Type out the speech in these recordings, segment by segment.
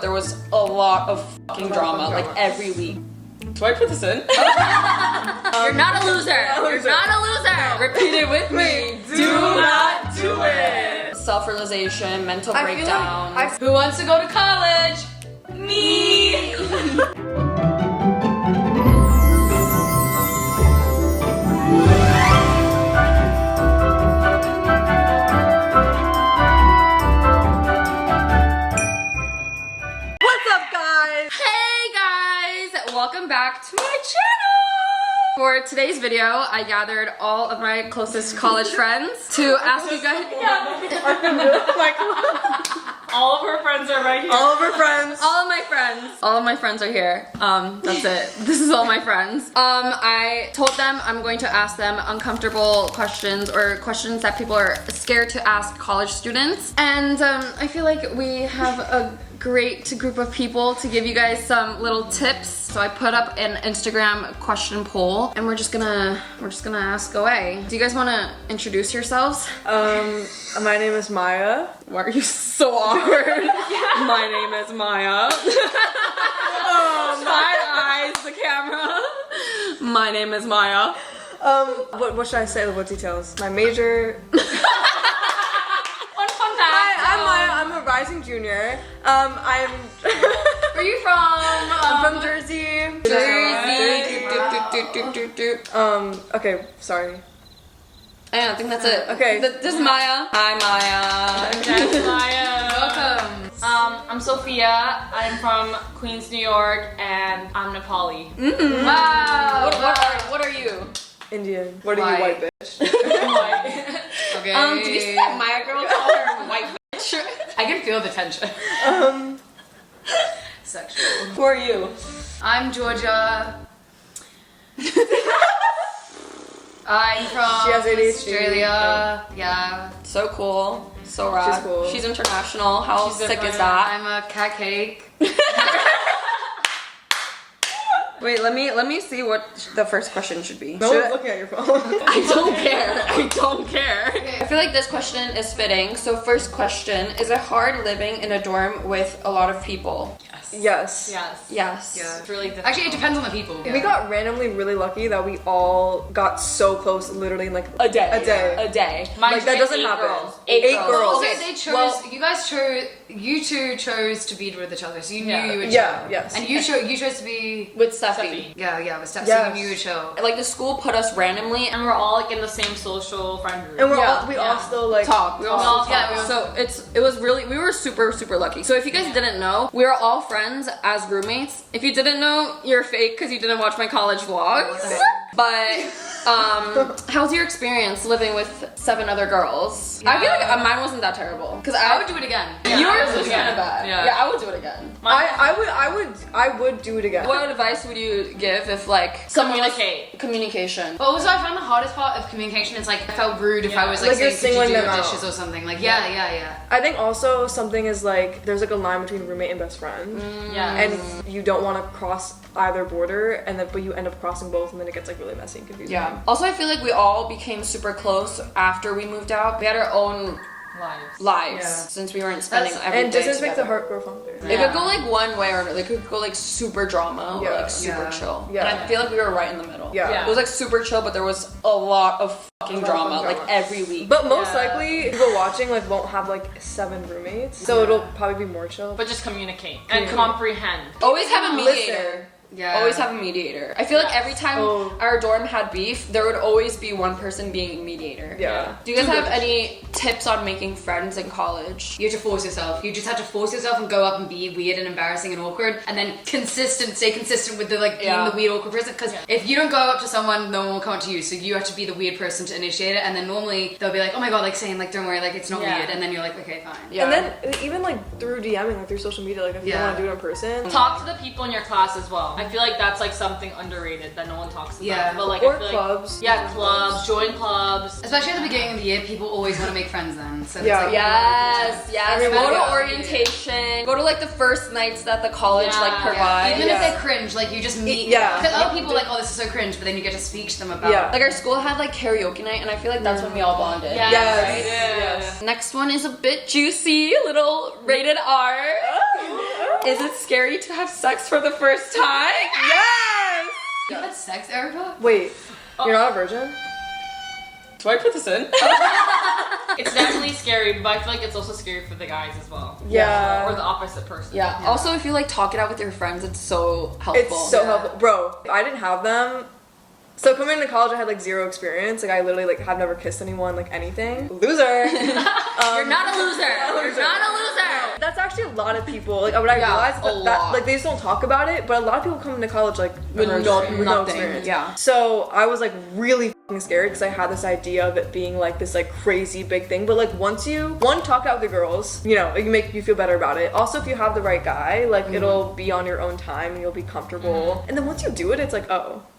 There was a lot of fucking drama, like every week. Do I put this in? You're not a loser. You're not a loser. Repeat it with me. Do not do it. Self-realization, mental breakdown. Who wants to go to college? Me. Welcome back to my channel! For today's video, I gathered all of my closest college friends to ask you guys. All of her friends are right here. All of her friends. All of my friends. All of my friends are here. That's it. This is all my friends. I told them I'm going to ask them uncomfortable questions or questions that people are scared to ask college students. And I feel like we have a great group of people to give you guys some little tips. So I put up an Instagram question poll and we're just gonna ask away. Do you guys wanna introduce yourselves? My name is Maya. Why are you so awkward? My name is Maya. Oh, my eyes, the camera. My name is Maya. What should I say? What details? My major. I'm Maya. I'm a rising junior. Where are you from? I'm from Jersey. Okay, sorry. I think that's it. Okay. This is Maya. Hi, Maya. That's Maya. Welcome. I'm Sophia. I'm from Queens, New York, and I'm Nepali. Wow. What are you? Indian. What are you, white bitch? Okay. Did you see that Maya girl call her white bitch? I can feel the tension. Sexual. Who are you? I'm Georgia. I'm from She has ADHD. Australia. Yeah. So cool. So rad. She's cool. She's international. How She's sick different. is that? I'm a cat cake. Wait, let me see what the first question should be. No one's looking at your phone. I don't care. I don't care. I feel like this question is fitting. So first question, is it hard living in a dorm with a lot of people? Yes. Yes. Yes. Yeah. It's really difficult. Actually, it depends on the people. We got randomly really lucky that we all got so close, literally in like A day. A day. A day. Like that doesn't eight happen. girls. Eight Oh, girls. okay, they chose. Well- you guys chose. You two chose to be with each other, so you knew you would. Yeah, chill. yes. And you chose to be. With Steffi. Steffi. Yeah, with stuff. Yes. So you knew you would chill. Like the school put us randomly And we're all like in the same social friend group. And Yeah. we all still like talk. We all Talk. still talk. Yeah, So it was really, we were super lucky. So if you guys didn't know, we were all friends as roommates. If you didn't know, you're fake because you didn't watch my college vlogs. But how's your experience living with 7 other girls? I feel like mine wasn't that terrible because I would do it again. yours was Yeah. kind of bad. Yeah. I would do it again. I would do it again. What advice would you give if like someone was- Communicate. communication? But also, I found the hardest part of communication is like I felt rude if I was like Like you're saying, "Could you singling do them your out. dishes or something?" Like yeah. I think also something is like there's like a line between roommate and best friend, Yeah. and you don't want to cross either border, and then but you end up crossing both, and then it gets like really messy and confusing. Yeah. Also, I feel like we all became super close after we moved out. We had our own lives Yeah. since we weren't spending every And day distance makes the together. heart grow fonder. It could go like one way or another. It could go like super drama or Yeah. like super Yeah. chill. Yeah. And I feel like we were right in the middle. Yeah. It was like super chill, but there was a lot of fucking drama, like every week. But most Yeah. likely, people watching like won't have like 7 roommates, so it'll probably be more chill. But just communicate and comprehend. Always have a mediator. Listen. Yeah. Always have a mediator. I feel like every time our dorm had beef, there would always be one person being a mediator. Yeah. Do you guys have any tips on making friends in college? You have to force yourself. You just have to force yourself and go up and be weird and embarrassing and awkward, and then stay consistent with the like being the weird awkward person. Because if you don't go up to someone, no one will come up to you. So you have to be the weird person to initiate it, and then normally they'll be like, "Oh my god," like saying like, "Don't worry, like it's not weird," and then you're like, "Okay, fine." Yeah. And then even like through DMing, like through social media, like if you don't want to do it in person. Talk to the people in your class as well. I feel like that's like something underrated that no one talks about. Yeah. But like Or I feel clubs. Like, yeah, clubs. Join clubs. Especially at the beginning of the year, people always want to make friends then. So Yeah. it's like, Yes. mean, Go to yeah. orientation. Go to like the first nights that the college like Yeah. provides. Even if Yeah. they're cringe, like you just meet. Yeah. Because other people are like, oh, this is so cringe, but then you get to speak to them about. Yeah. Like our school had like karaoke night, and I feel like that's when we all bonded. Yeah. Yes. Right? Yes. Next one is a bit juicy, little rated R. Is it scary to have sex for the first time? Yes! You had sex, Erica? Wait, you're not a virgin? Do I put this in? It's definitely scary, but I feel like it's also scary for the guys as well. Yeah. Or the opposite person. Yeah. Also, if you like talk it out with your friends, it's so helpful. It's so helpful. Bro, I didn't have them. So coming into college, I had like zero experience. Like I literally like have never kissed anyone, like anything. Loser. You're not a loser. You're not a loser. That's actually a lot of people. Like what I Yeah, realized a that lot. like they just don't talk about it. But a lot of people come into college like With no nothing, experience. yeah. So I was like really fucking scared because I had this idea of it being like this like crazy big thing. But like once you talk out with the girls, you know, it can make you feel better about it. Also, if you have the right guy, like it'll be on your own time and you'll be comfortable. And then once you do it, it's like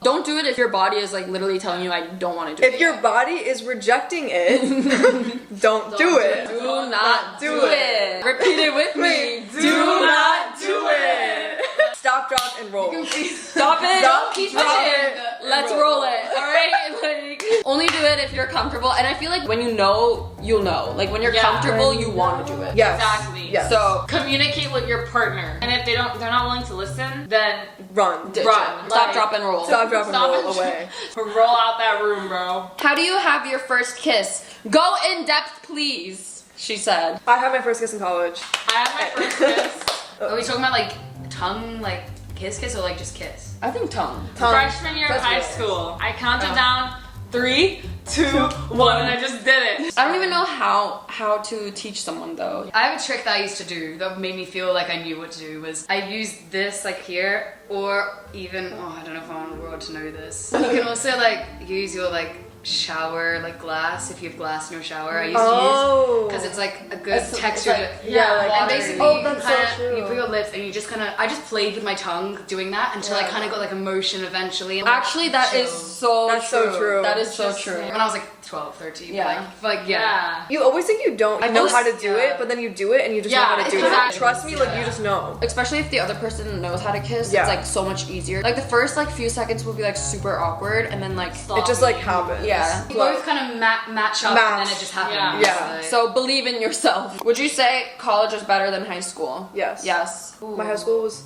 Don't do it if your body is like literally telling you I don't want to do it. if your body is rejecting it, don't do it. Do not do it. Repeat it with me. Do not do it. Stop, drop, and roll. Stop it. Stop, Keep drop pushing. it, Let's roll it. All right. Like, only do it if you're comfortable. And I feel like when you know, you'll know. Like when you're comfortable, you want to do it. Yes. Exactly. Yes. So Communicate with your partner. And if they're not willing to listen, then run. ditch Run. it. Stop, Like, drop, and roll. Stop, drop, and Stop roll and- away. roll out that room, bro. How do you have your first kiss? Go in depth, please. She said. I had my first kiss in college. I had my first kiss Are we talking about like tongue, like kiss, or like just kiss? I think tongue. freshman year of That's high good. school. I counted down 3, 2, 1, and I just did it. I don't even know how to teach someone though. I have a trick that I used to do that made me feel like I knew what to do was I used this like here or even, I don't know if I want the world to know this. You can also like use your like shower like glass if you have glass in your shower. I used to use because it's like a good It's texture. like- yeah, like- and water. basically Oh, you that's so kinda, true. you put your lips and you just kind of I just played with my tongue doing that until I kind of got like emotion eventually. And, like, Actually, that is chilled. so That's true. so true. That is so Just- true. When I was like 12, 13. Yeah. Like yeah. Yeah. You always think you don't know always- how to do yeah. it, but then you do it and you just know how to do exactly. it. Trust me, like you just know. Especially if the other person knows how to kiss, Yeah. it's like so much easier. Like the first like few seconds will be like super awkward, and then like It just like happens. Yeah. You both kind of match up and then Match. it just happens. Yeah. Like- So believe in yourself. Would you say college is better than high school? Yes. Yes. My high school was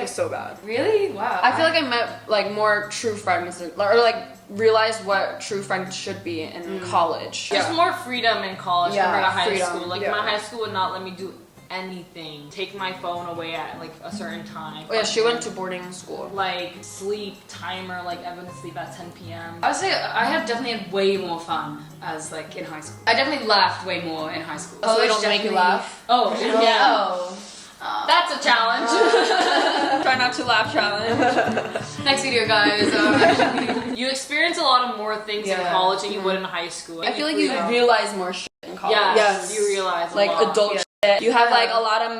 so bad. Really? Wow. I feel like I met like more true friends, or like realized what true friends should be in college. Just more freedom in college Yeah, compared to high freedom. school. Like Yeah. my high school would not let me do anything. Take my phone away at like a certain time. Oh yeah, she went to boarding school. Like sleep timer, like everyone to sleep at 10 p.m. I would say I have definitely had way more fun as like in high school. I definitely laughed way more in high school. Oh, they it's don't make you definitely- laugh. Oh, yeah. Oh. That's a challenge. Try not to laugh challenge. Next video, guys. You experience a lot of more things in Yeah. college than you would in high school. I feel like you realize more shit in college. Yeah, Yes. you realize Like a lot. adult shit. You have like a lot of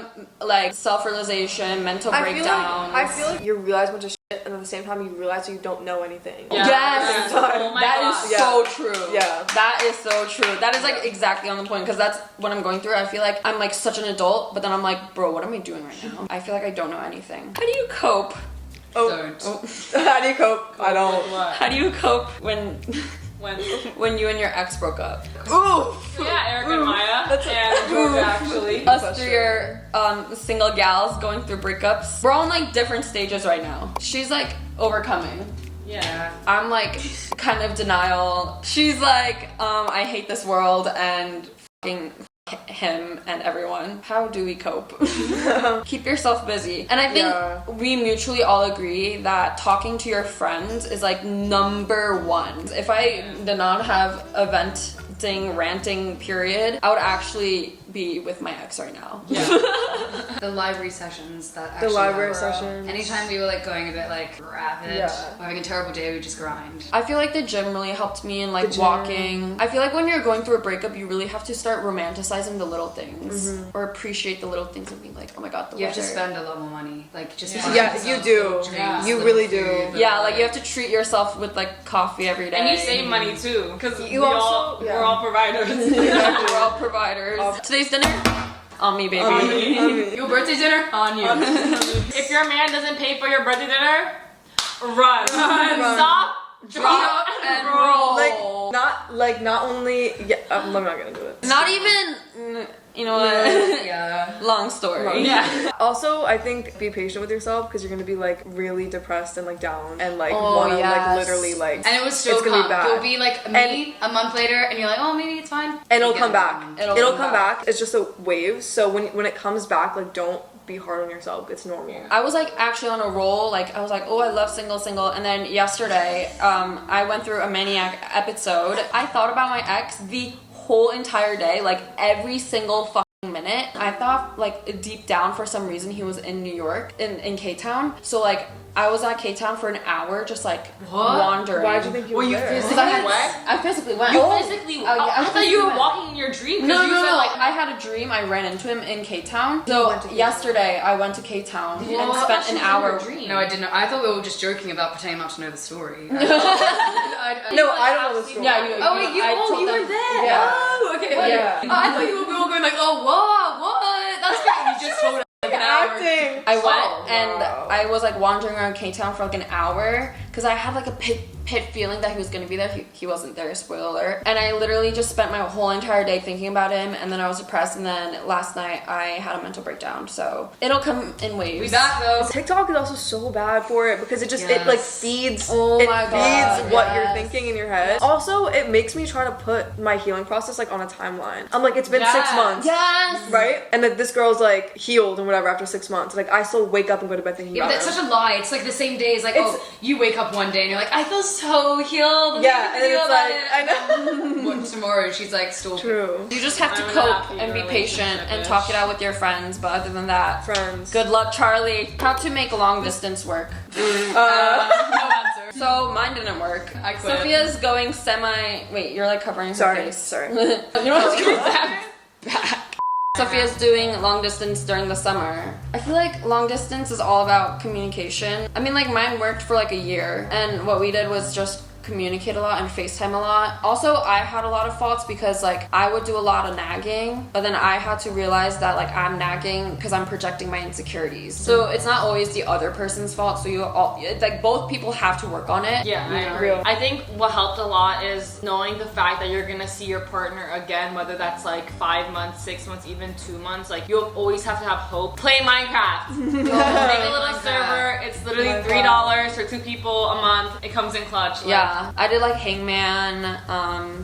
like self-realization, mental breakdowns. I feel like you realize a bunch of shit, and at the same time you realize that you don't know anything. Yeah. Yes. Oh my That God. is Yeah. so true. Yeah. That is so true. That is like exactly on the point, because that's what I'm going through. I feel like I'm like such an adult, but then I'm like, bro, what am I doing right now? I feel like I don't know anything. How do you cope? Oh, Don't. how do you cope? I don't. What? How do you cope when When? you and your ex broke up? Ooh. Yeah, Erica and Maya. And Georgia, actually. Us three are single gals going through breakups. We're all in like different stages right now. She's like overcoming. Yeah. I'm like kind of denial. She's like, I hate this world and fucking him and everyone. How do we cope? Keep yourself busy. And I think Yeah. we mutually all agree that talking to your friends is like number one. If I did not have a ranting period, I would actually be with my ex right now. Yeah. The library sessions that The actually library happen. sessions. Anytime we were like going a bit like rapid Yeah. or having a terrible day, we just grind. I feel like the gym really helped me in like The gym. walking. I feel like when you're going through a breakup, you really have to start romanticizing the little things or appreciate the little things and being like, oh my god, the You have to weather. spend a lot more money. Like just Yeah. buying Yeah, yourself you do. little drinks, You little really food, do. Yeah, like you have to treat yourself with like coffee every day. And you save money too, because You also- yeah. we're all providers. We're all providers. Today's dinner on me, baby. Your birthday dinner on you. If your man doesn't pay for your birthday dinner, run. Stop, drop, and roll. Not only. Yeah, I'm not gonna do it. Not even you know what? Yeah. Long story. Yeah. Also, I think be patient with yourself because you're gonna be like really depressed and like down and like Oh, wanna like yes. literally like And it was so it's gonna be calm. bad. You'll be like me a month later, and you're like, oh, maybe it's fine. and it'll You come get back. it. It'll Come back. It's just a wave. So when it comes back, like don't be hard on yourself. It's normal. I was like actually on a roll. Like I was like, oh, I love single. And then yesterday, I went through a maniac episode. I thought about my ex the whole entire day, like every single fucking minute. I thought like deep down for some reason he was in New York, in K-Town. So like I was at K-Town for an hour just like wandering. Why'd you think you were Were you there? physically Because I physically went. You Oh. physically. Oh, yeah, I thought you were went. walking in your dream. 'cause No, you no, said, no. Like I had a dream. I ran into him in K-Town. So went to K-Town. yesterday I went to K-Town Well, and I spent thought an she was in hour. your dream. No, I didn't know. I thought we were just joking about pretending not to know the story. No, I don't know the story. Yeah, you. Oh, wait, I you told were them- there. Yeah. Oh, okay. Yeah. Oh, I thought we were all going like, oh, what? That's great. You just told us like an hour. Acting. I went Oh, and wow. I was like wandering around K-Town for like an hour because I had like a pit feeling that he was gonna be there. He wasn't there, spoiler alert. And I literally just spent my whole entire day thinking about him, and then I was depressed, and then last night I had a mental breakdown. So it'll come in waves. We back though. TikTok is also so bad for it because it just it Yes. like feeds Oh it my feeds God, what yes. you're thinking in your head. Also, it makes me try to put my healing process like on a timeline. I'm like, it's been 6 months. Yes. Right? And that this girl's like healed and whatever after 6 months. Like I still wake up and go to bed thinking Yeah, but about that's it. such a lie. It's like the same day as like, It's- oh, you wake up one day and you're like, I feel so healed. Yeah, and then it's like I know. What, tomorrow she's like still. True. You just have to I'm cope happy and be your patient and relationship talk is- it out with your friends. But other than that, Friends. good luck, Charlie. How to make long distance work. No answer. So mine didn't work. I quit. Sophia's going semi. Wait, you're like covering her Sorry. face. Sorry. You know what's Sophia's doing long distance during the summer. I feel like long distance is all about communication. I mean, like mine worked for like a year, and what we did was just communicate a lot and FaceTime a lot. Also, I had a lot of faults because like I would do a lot of nagging, but then I had to realize that like I'm nagging because I'm projecting my insecurities. So it's not always the other person's fault. So it's like both people have to work on it. Yeah, I you know? agree. I think what helped a lot is knowing the fact that you're gonna see your partner again, whether that's like 5 months, 6 months, even 2 months. Like you'll always have to have hope. Play Minecraft. Make a little server. It's literally $3 for 2 people a month. It comes in clutch. Like, Yeah, I did like hangman,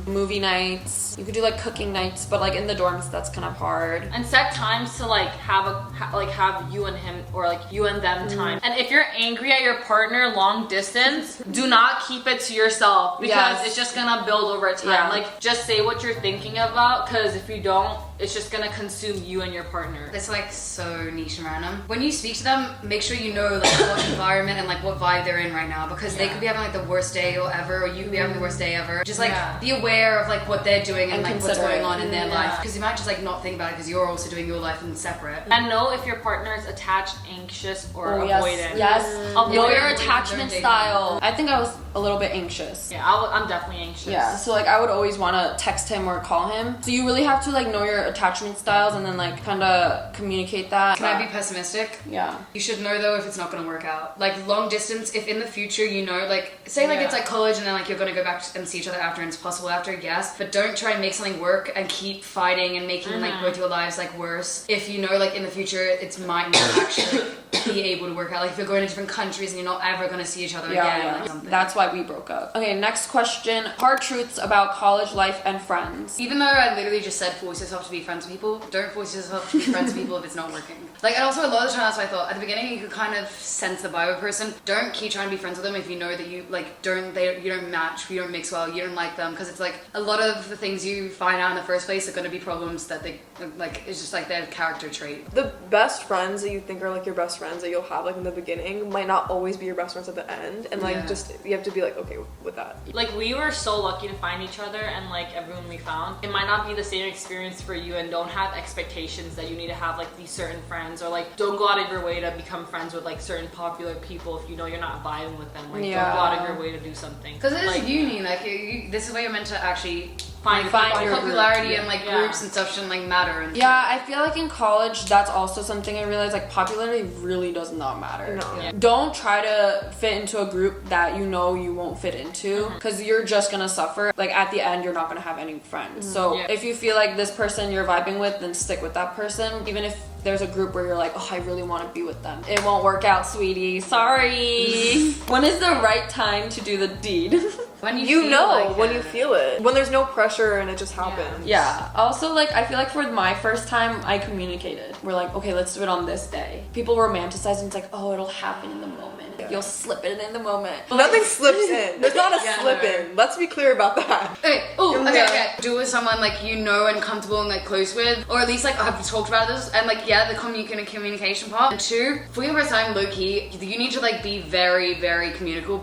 movie nights. You could do like cooking nights, but like in the dorms, that's kind of hard. And set times to like have you and him or like you and them time. And if you're angry at your partner long distance, do not keep it to yourself because Yes. it's just gonna build over time. Yeah. Like just say what you're thinking about because if you don't, it's just gonna consume you and your partner. It's like so niche and random. When you speak to them, make sure you know like what environment and like what vibe they're in right now because they could be having like the worst day or ever, or you could be having the worst day ever. Just like be aware of like what they're doing and like what's consider going it. on in their life because you might just like not think about it because you're also doing your life and separate. And know if your partner is attached, anxious, or Oh, avoidant. yes. Avoid Know your avoidant, attachment don't date style. I think I was a little bit anxious. Yeah, I'm definitely anxious. Yeah, so like I would always want to text him or call him. So you really have to like know your attachment styles and then like kind of communicate that. Can I be pessimistic? Yeah. You should know though if it's not gonna work out. Like long distance, if in the future you know, like say like Yeah. it's like college and then like you're gonna go back and see each other after and it's possible after, yes. But don't try and make something work and keep fighting and making like both your lives like worse. If you know like in the future it might not actually be able to work out. Like if you're going to different countries and you're not ever gonna see each other again. Like something. That's why we broke up. Okay, next question. Hard truths about college life and friends. Even though I literally just said force yourself to be friends with people, don't force yourself to be friends with people if it's not working. Like, and also a lot of the time that's what I thought. At the beginning, you could kind of sense the vibe of a person. Don't keep trying to be friends with them if you know that you like you don't match, you don't mix well, you don't like them, because it's like a lot of the things you find out in the first place are going to be problems that they like. It's just like their character trait. The best friends that you think are like your best friends that you'll have like in the beginning might not always be your best friends at the end, and like just you have to be like okay with that. Like we were so lucky to find each other and like everyone we found. It might not be the same experience for you and don't have expectations that you need to have like these certain friends or like don't go out of your way to become friends with like certain popular people if you know you're not vibing with them. Like don't go out of your way to do something. Because it is like, uni, like this is where you're meant to actually find find your popularity and like Yeah. groups and stuff shouldn't like matter. And Yeah, I feel like in college, that's also something I realized, like, popularity really does not matter. No. Yeah. Don't try to fit into a group that you know you won't fit into, because you're just gonna suffer. Like, at the end, you're not gonna have any friends. So Yeah. if you feel like this person you're vibing with, then stick with that person. Even if there's a group where you're like, oh, I really want to be with them. It won't work out, sweetie. Sorry. When is the right time to do the deed? when You feel know like when it. you feel it. When there's no pressure and it just happens. Yeah. Also, like, I feel like for my first time, I communicated. We're like, okay, let's do it on this day. People romanticize and it's like, oh, it'll happen in the moment. You'll slip it in the moment. Nothing slips in. There's not a Yeah, slip no. in. Let's be clear about that. Okay. Oh, okay, Yeah. okay. Do it with someone like you know and comfortable and like close with, or at least like I've talked about this and like yeah, the communication part. And two, for your first time, low key, you need to like be very, very communicative.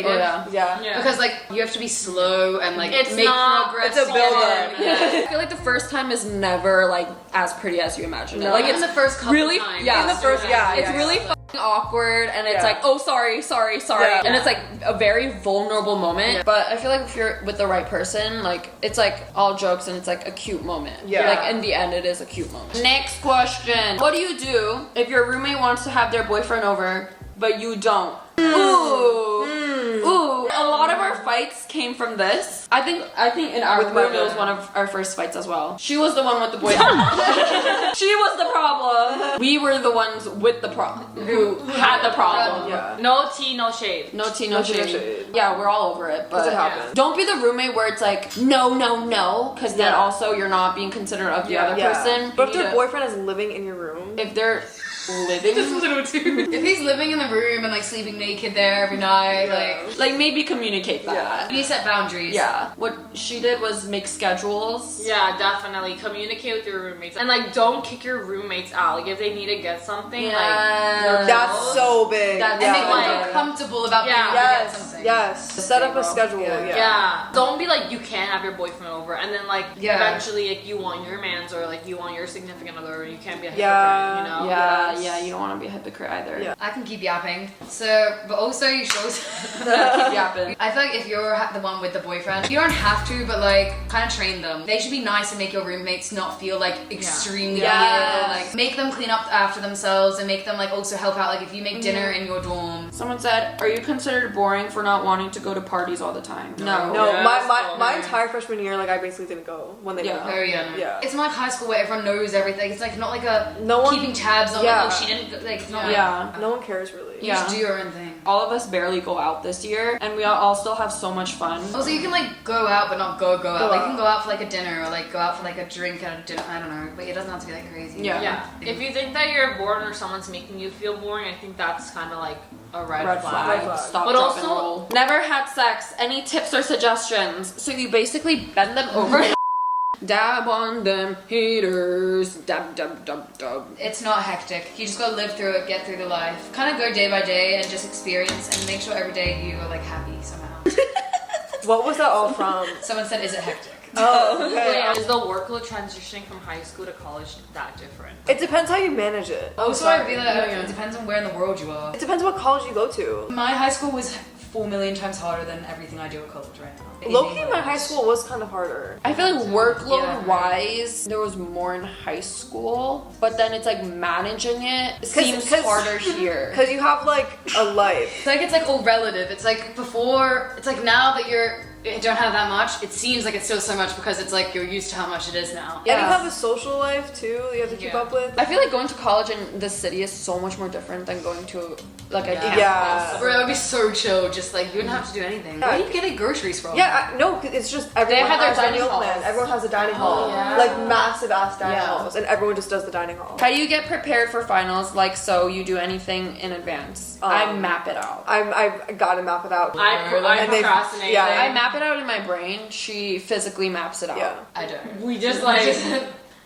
Oh, yeah. Yeah. Yeah. Because like you have to be slow and like It's make not- progress. it's a build-up. Yeah. I feel like the first time is never like as pretty as you imagine it. No. Like Even it's the first couple really times. yeah. In the first, yeah. It's yeah, really yeah. fucking awkward and it's Yeah. like, oh, sorry, Yeah. and it's like a very vulnerable moment. But I feel like if you're with the right person, like it's like all jokes and it's like a cute moment. Yeah. Like in the end, it is a cute moment. Next question: what do you do if your roommate wants to have their boyfriend over, but you don't? Ooh. Ooh, a lot of our fights came from this. I think in our With my room it was boyfriend. one of our first fights as well. She was the one with the boyfriend. She was the problem. We were the ones with the problem who had the problem. Yeah. No tea, no shade. No tea, No no tea, no shade. shade. Yeah, we're all over it, but It happens. don't be the roommate where it's like no, because then Yeah. also you're not being considerate of the other person. But if You their need boyfriend is living in your room, to- if they're living, If he's living in the room and like sleeping naked there every night, like maybe communicate that. Yeah. you need to set boundaries. Yeah. What she did was make schedules. Yeah, definitely. Communicate with your roommates. And like don't kick your roommates out. Like if they need to get something, Yeah. like they're that's close. so big. That's And make yeah. them Like- feel comfortable about being Yeah. able to get Yes, something. yes. Set up a Girl. schedule. Yeah. Yeah. Yeah. Don't be like you can't have your boyfriend over and then like Yeah. eventually like you want your man's or like you want your significant other and you can't be a hypocrite, Yeah. you know? Yeah, Yes. yeah, you don't want to be a hypocrite either. Yeah. I can keep yapping. So, but also you should also Keep yapping. I feel like if you're the one with the boyfriend, you don't have to, but like kind of train them. They should be nice and make your roommates not feel like extremely Yes. weird. Like make them clean up after themselves and make them like also help out. Like if you make dinner in your dorm. Someone said, "Are you considered boring for not wanting to go to parties all the time?" No. No, Yes. my entire freshman year, like I basically didn't go when they Yeah. didn't go. Oh yeah. Yeah. It's not like high school where everyone knows everything. It's like not like a No one- keeping tabs on Yeah. like oh she didn't go, like it's not Yeah. No one cares really. you Yeah. just do your own thing. All of us barely go out this year, and we all still have so much fun. Also, you can like go out, but not go out. Go Like you out. can go out for like a dinner, or like go out for like a drink at a dinner. I don't know, but it doesn't have to be like crazy. Yeah. Yeah. If you think that you're bored or someone's making you feel boring, I think that's kind of like a red, Red flag. flag. Red flag. Stop, But drop, and also- roll. Never had sex. Any tips or suggestions? So you basically bend them over. Dab on them haters. Dab, dab, dab, dab. It's not hectic. You just gotta live through it, get through the life. Kind of go day by day and just experience and make sure every day you are like happy somehow. What was that all from? Someone said, "Is it hectic?" Oh, okay. Wait, is the workload transitioning from high school to college that different? It depends how you manage it. Also, I feel like it depends on where in the world you are. It depends what college you go to. My high school was 4 million times harder than everything I do at college right now. Low-key, my high school was kind of harder. I feel like workload Yeah. wise, there was more in high school, but then it's like managing it seems 'cause- harder here. Because you have like a life. It's like all relative. It's like before. It's like now that you don't have that much, it seems like it's still so much because it's like you're used to how much it is now. And you Yeah. have a social life too that you have to keep Yeah. up with. I feel like going to college in the city is so much more different than going to like a Yeah. campus. Yeah. Bro, it would be so chill. Just like you wouldn't have to do anything. Yeah. Where are you getting groceries from? Yeah, no, 'cause it's just everyone have their has a dining meal halls. plan. Everyone has a dining hall, yeah. like massive ass dining Yeah. halls, and everyone just does the dining hall. How do you get prepared for finals? Like, so you do anything in advance? I map it out. I've got to map it out. I And they- procrastinate. yeah. I map it out in my brain. She physically maps it out. Yeah. I don't. We just like,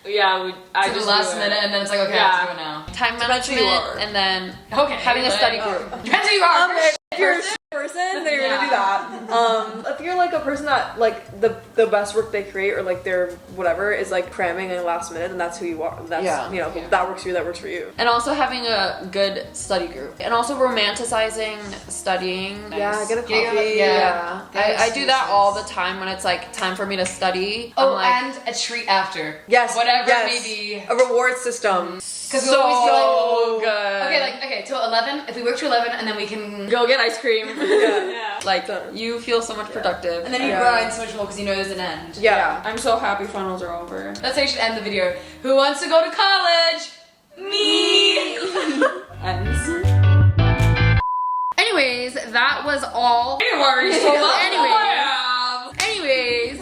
yeah, I To the just last do it. minute, and then it's like, okay, I have to do it now. Time Depends who management, you are. and then Okay. having a study group. Depends who you are. If you're a shit person, then you're gonna do that. If you're like a person that like the best work they create or like their whatever is like cramming in last minute, then that's who you are. That's that works for you. That works for you. And also having a good study group. And also romanticizing studying. Yeah, get a coffee. Yeah. I do that all the time when it's like time for me to study. Oh, I'm like, and a treat after. Yes. Whatever yes. it may be. A reward system. Because we always do so like, good. okay, till 11. If we work to 11, and then we can Go get ice cream. Yeah. Like, you feel so much productive. and then you grind so much more because you know there's an end. Yeah. I'm so happy finals are over. That's how you should end the video. Who wants to go to college? Me. Ends. Anyways, that was all. Anyways,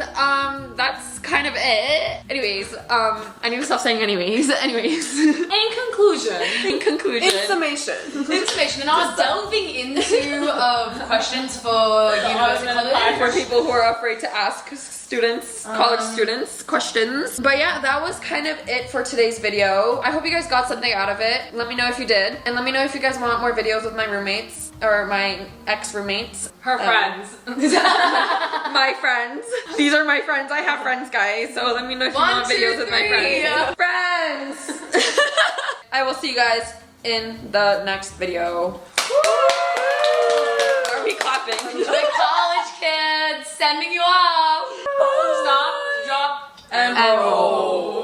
that's kind of it. Anyways, I need to stop saying anyways. Anyways. In conclusion. In conclusion. In summation. Information and I was delving into questions for university college. For people who are afraid to ask students, college students, questions. But yeah, that was kind of it for today's video. I hope you guys got something out of it. Let me know if you did. And let me know if you guys want more videos with my roommates or my ex-roommates. Her friends. My friends. These are my friends. I have friends, guys. So let me know if you want videos with my friends. Friends! I will see you guys in the next video. Are we clapping? The college kids sending you off. Stop, drop, And roll.